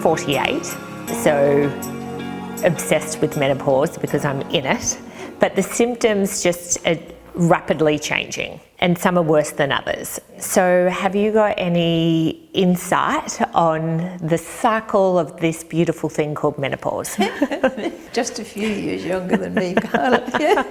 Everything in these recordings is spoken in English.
48, so obsessed with menopause because I'm in it, but the symptoms just are rapidly changing and some are worse than others. So have you got any insight on the cycle of this beautiful thing called menopause? Just a few years younger than me, Carla. Yeah.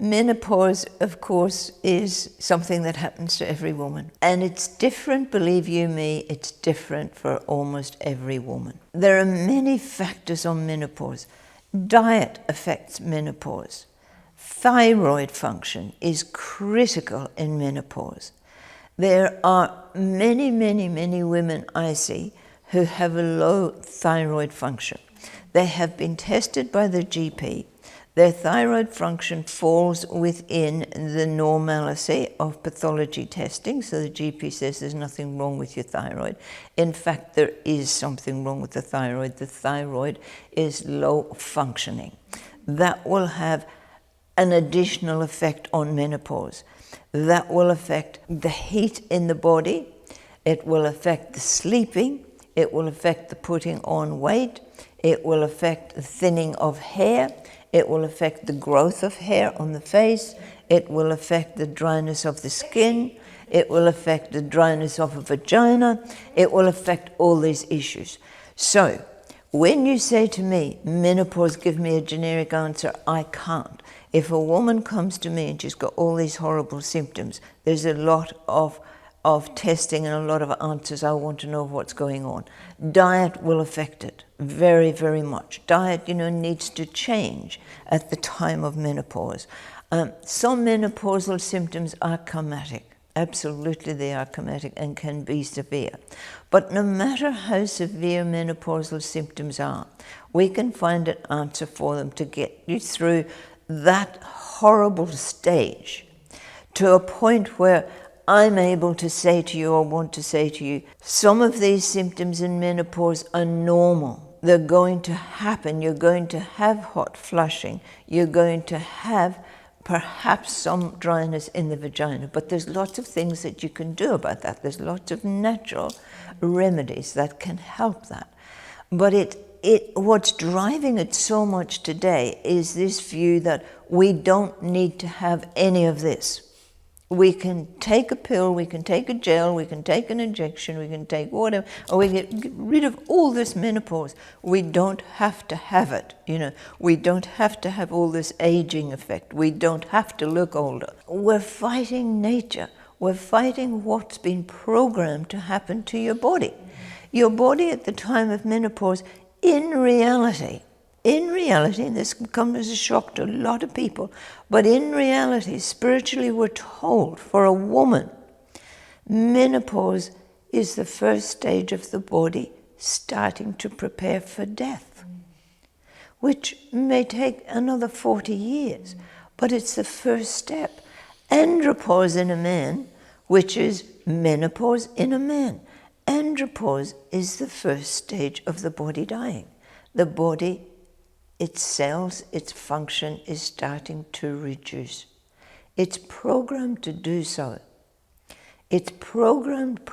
Menopause, of course, is something that happens to every woman. And it's different, believe you me, it's different for almost every woman. There are many factors on menopause. Diet affects menopause. Thyroid function is critical in menopause. There are many, many, many women I see who have a low thyroid function. They have been tested by their GP. Their thyroid function falls within the normalcy of pathology testing, so the GP says there's nothing wrong with your thyroid. In fact, there is something wrong with the thyroid. The thyroid is low functioning. That will have an additional effect on menopause. That will affect the heat in the body, it will affect the sleeping, it will affect the putting on weight, it will affect the thinning of hair, it will affect the growth of hair on the face, it will affect the dryness of the skin, it will affect the dryness of a vagina, it will affect all these issues. So, when you say to me, menopause, give me a generic answer, I can't. If a woman comes to me and she's got all these horrible symptoms, there's a lot of testing and a lot of answers. I want to know what's going on. Diet will affect it very, very much. Diet, needs to change at the time of menopause. Some menopausal symptoms are chromatic. Absolutely, they are chromatic and can be severe. But no matter how severe menopausal symptoms are, we can find an answer for them to get you through that horrible stage to a point where I'm able to say to you, or want to say to you, some of these symptoms in menopause are normal. They're going to happen. You're going to have hot flushing. You're going to have perhaps some dryness in the vagina, but there's lots of things that you can do about that. There's lots of natural remedies that can help that. But what's driving it so much today is this view that we don't need to have any of this. We can take a pill, we can take a gel, we can take an injection, we can take whatever, or we get rid of all this menopause. We don't have to have it, We don't have to have all this aging effect. We don't have to look older. We're fighting nature. We're fighting what's been programmed to happen to your body. Your body at the time of menopause, in reality, and this can come as a shock to a lot of people, but in reality, spiritually, we're told for a woman, menopause is the first stage of the body starting to prepare for death, which may take another 40 years, but it's the first step. Andropause in a man, which is menopause in a man. Andropause is the first stage of the body dying. The body, its cells, its function is starting to reduce. It's programmed to do so. It's programmed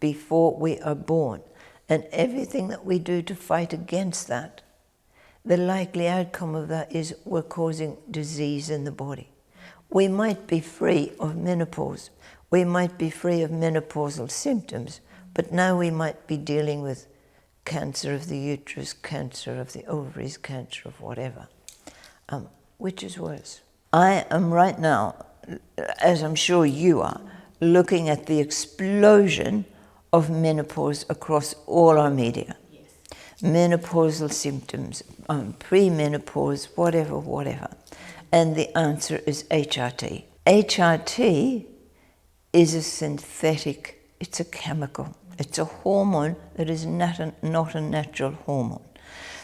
before we are born. And everything that we do to fight against that, the likely outcome of that is we're causing disease in the body. We might be free of menopause. We might be free of menopausal symptoms, but now we might be dealing with cancer of the uterus, cancer of the ovaries, cancer of whatever. Which is worse? I am right now, as I'm sure you are, looking at the explosion of menopause across all our media. Yes. Menopausal symptoms, premenopause, whatever. And the answer is HRT. HRT is a synthetic, it's a chemical. It's a hormone that is not a natural hormone.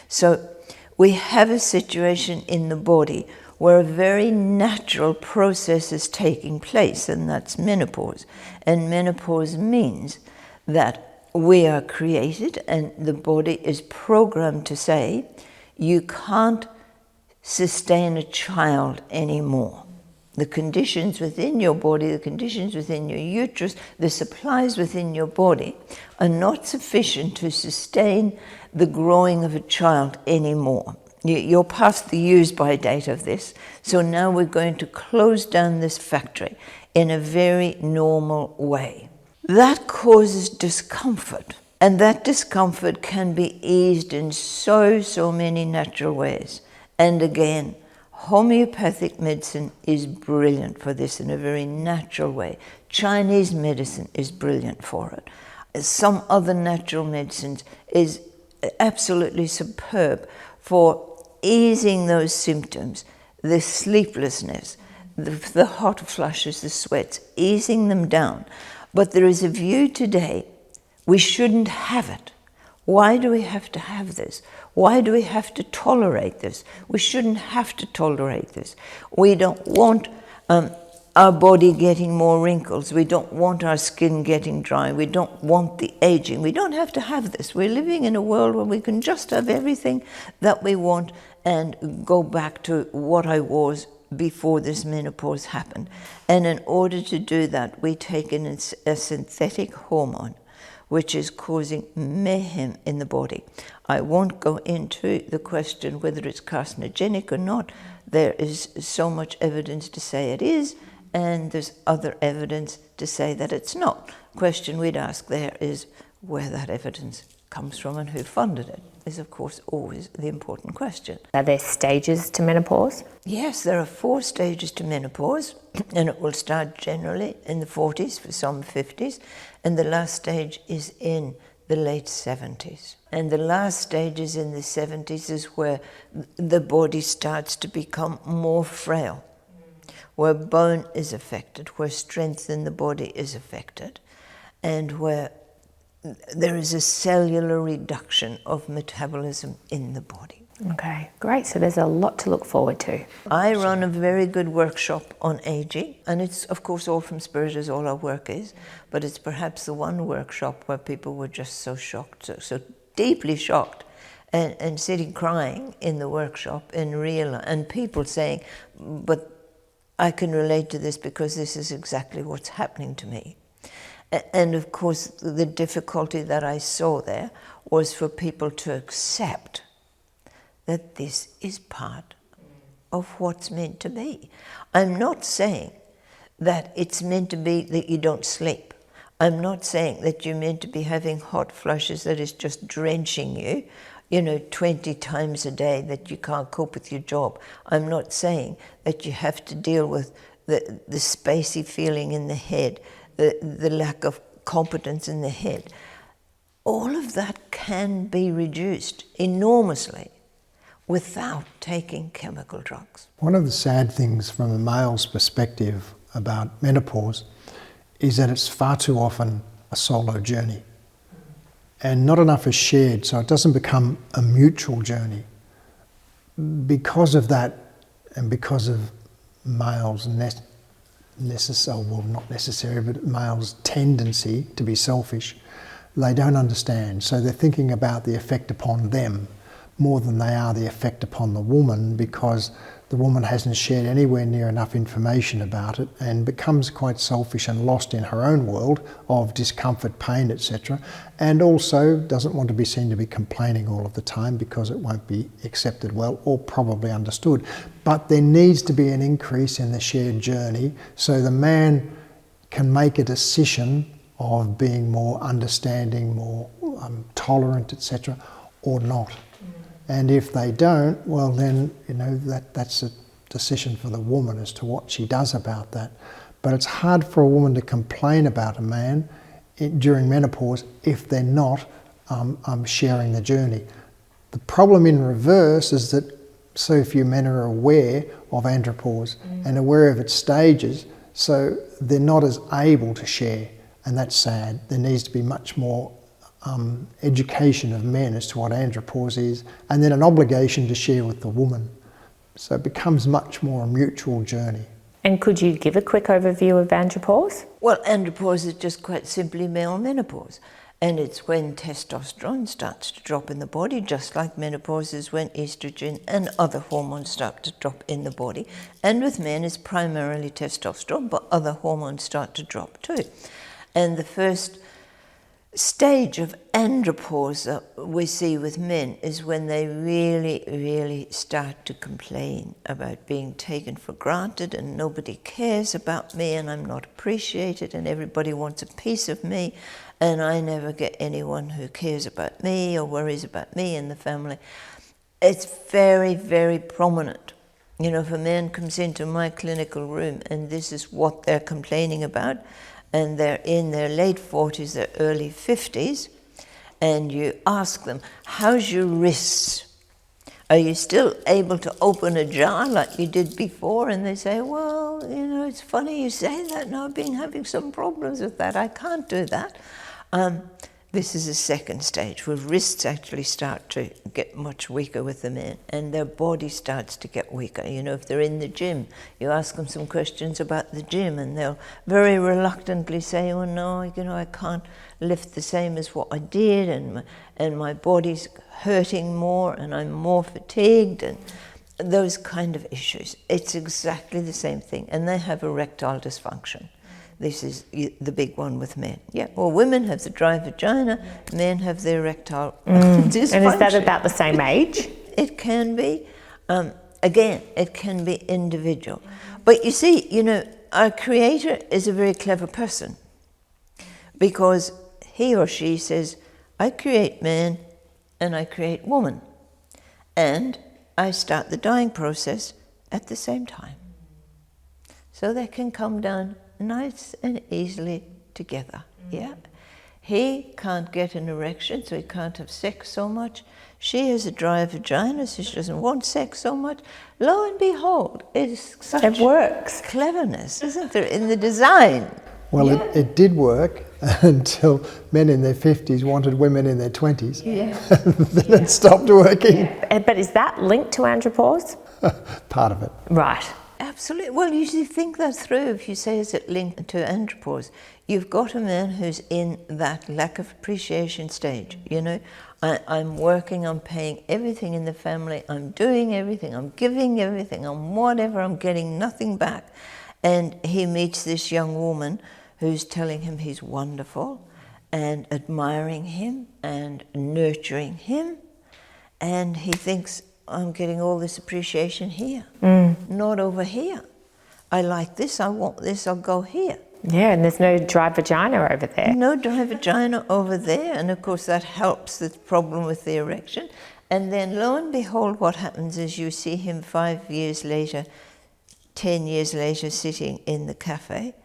So we have a situation in the body where a very natural process is taking place, and that's menopause. And menopause means that we are created and the body is programmed to say, you can't sustain a child anymore. The conditions within your body, the conditions within your uterus, the supplies within your body are not sufficient to sustain the growing of a child anymore. You're past the use-by date of this, so now we're going to close down this factory in a very normal way. That causes discomfort, and that discomfort can be eased in so many natural ways. And again, homeopathic medicine is brilliant for this in a very natural way. Chinese medicine is brilliant for it. Some other natural medicines is absolutely superb for easing those symptoms, the sleeplessness, the hot flushes, the sweats, easing them down. But there is a view today, we shouldn't have it. Why do we have to have this? Why do we have to tolerate this? We shouldn't have to tolerate this. We don't want our body getting more wrinkles. We don't want our skin getting dry. We don't want the aging. We don't have to have this. We're living in a world where we can just have everything that we want and go back to what I was before this menopause happened. And in order to do that, we take in a synthetic hormone which is causing mayhem in the body. I won't go into the question whether it's carcinogenic or not. There is so much evidence to say it is, and there's other evidence to say that it's not. The question we'd ask there is where that evidence comes from and who funded it is, of course, always the important question. Are there stages to menopause? Yes, there are 4 stages to menopause, and it will start generally in the 40s, for some 50s, and the last stage is in the late 70s. And the last stage is in the 70s is where the body starts to become more frail, where bone is affected, where strength in the body is affected, and where there is a cellular reduction of metabolism in the body. Okay, great. So there's a lot to look forward to. I run a very good workshop on aging, and it's of course all from Spirit, as all our work is, but it's perhaps the one workshop where people were just so shocked, so deeply shocked, and sitting crying in the workshop and people saying, but I can relate to this because this is exactly what's happening to me. And of course, the difficulty that I saw there was for people to accept that this is part of what's meant to be. I'm not saying that it's meant to be that you don't sleep. I'm not saying that you're meant to be having hot flushes that is just drenching you, 20 times a day, that you can't cope with your job. I'm not saying that you have to deal with the spacey feeling in the head, the lack of competence in the head. All of that can be reduced enormously without taking chemical drugs. One of the sad things from a male's perspective about menopause is that it's far too often a solo journey. And not enough is shared, so it doesn't become a mutual journey. Because of that, and because of males' not necessary, but males' tendency to be selfish, they don't understand. So they're thinking about the effect upon them more than they are the effect upon the woman, because the woman hasn't shared anywhere near enough information about it and becomes quite selfish and lost in her own world of discomfort, pain, etc. And also doesn't want to be seen to be complaining all of the time because it won't be accepted well or probably understood. But there needs to be an increase in the shared journey so the man can make a decision of being more understanding, more tolerant, etc., or not. And if they don't, well then, that's a decision for the woman as to what she does about that. But it's hard for a woman to complain about a man during menopause if they're not sharing the journey. The problem in reverse is that so few men are aware of andropause and aware of its stages, so they're not as able to share, and that's sad. There needs to be much more education of men as to what andropause is, and then an obligation to share with the woman. So it becomes much more a mutual journey. And could you give a quick overview of andropause? Well, andropause is just quite simply male menopause. And it's when testosterone starts to drop in the body, just like menopause is when estrogen and other hormones start to drop in the body. And with men, it's primarily testosterone, but other hormones start to drop too. And the first stage of andropause that we see with men is when they really, really start to complain about being taken for granted and nobody cares about me and I'm not appreciated and everybody wants a piece of me and I never get anyone who cares about me or worries about me in the family. It's very, very prominent. You know, if a man comes into my clinical room and this is what they're complaining about, and they're in their late 40s, their early 50s, and you ask them, how's your wrists? Are you still able to open a jar like you did before? And they say, well, you know, it's funny you say that. Now I've been having some problems with that. I can't do that. This is a second stage where wrists actually start to get much weaker with the men and their body starts to get weaker. You know, if they're in the gym, you ask them some questions about the gym and they'll very reluctantly say, oh no, you know, I can't lift the same as what I did and my body's hurting more and I'm more fatigued and those kind of issues. It's exactly the same thing and they have erectile dysfunction. This is the big one with men. Yeah, well, women have the dry vagina, men have the erectile dysfunction. And is that about the same age? It can be. Again, it can be individual. But you see, you know, our creator is a very clever person because he or she says, I create man and I create woman. And I start the dying process at the same time. So they can come down nice and easily together. Yeah, he can't get an erection, so he can't have sex so much. She has a dry vagina, so she doesn't want sex so much. Lo and behold, it's such it works. Cleverness, isn't there, in the design? Well, it did work until men in their 50s wanted women in their 20s. Yeah. Then it stopped working. Yeah. But is that linked to andropause? Part of it. Right. Absolutely. Well, you should think that through. If you say, is it linked to andropause? You've got a man who's in that lack of appreciation stage. You know, I'm working, I'm paying everything in the family, I'm doing everything, I'm giving everything, I'm whatever, I'm getting nothing back. And he meets this young woman who's telling him he's wonderful and admiring him and nurturing him. And he thinks, I'm getting all this appreciation here, not over here. I like this, I want this, I'll go here. Yeah, and there's no dry vagina over there. No dry vagina over there, and of course that helps the problem with the erection. And then lo and behold, what happens is you see him 5 years later, 10 years later, sitting in the cafe,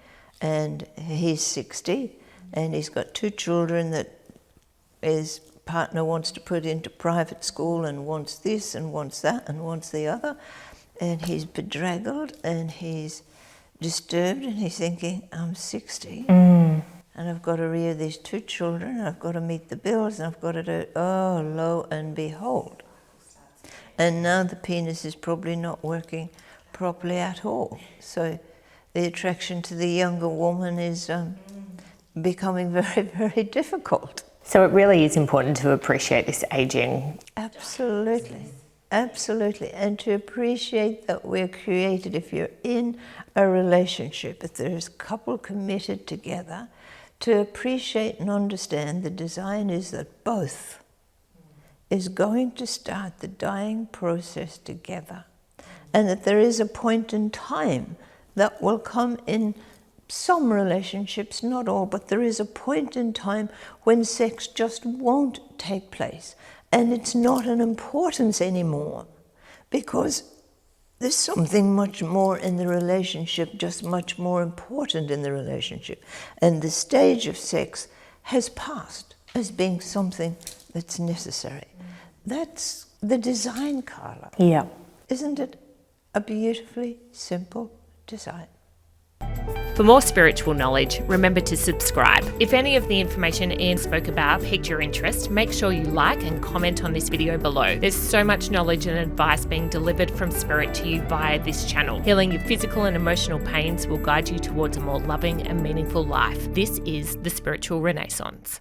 and he's 60, and he's got 2 children that his partner wants to put into private school and wants this and wants that and wants the other, and he's bedraggled and he's disturbed and he's thinking, I'm 60 and I've got to rear these 2 children and I've got to meet the bills and I've got to do, oh, lo and behold. And now the penis is probably not working properly at all. So the attraction to the younger woman is becoming very, very difficult. So it really is important to appreciate this aging. Absolutely, absolutely. And to appreciate that we're created, if you're in a relationship, if there's a couple committed together, to appreciate and understand the design is that both is going to start the dying process together. And that there is a point in time that will come in some relationships, not all, but there is a point in time when sex just won't take place. And it's not an importance anymore because there's something much more in the relationship, just much more important in the relationship. And the stage of sex has passed as being something that's necessary. That's the design, Carla. Yeah. Isn't it a beautifully simple design? For more spiritual knowledge, remember to subscribe. If any of the information Ian spoke about piqued your interest, make sure you like and comment on this video below. There's so much knowledge and advice being delivered from spirit to you via this channel. Healing your physical and emotional pains will guide you towards a more loving and meaningful life. This is the Spiritual Renaissance.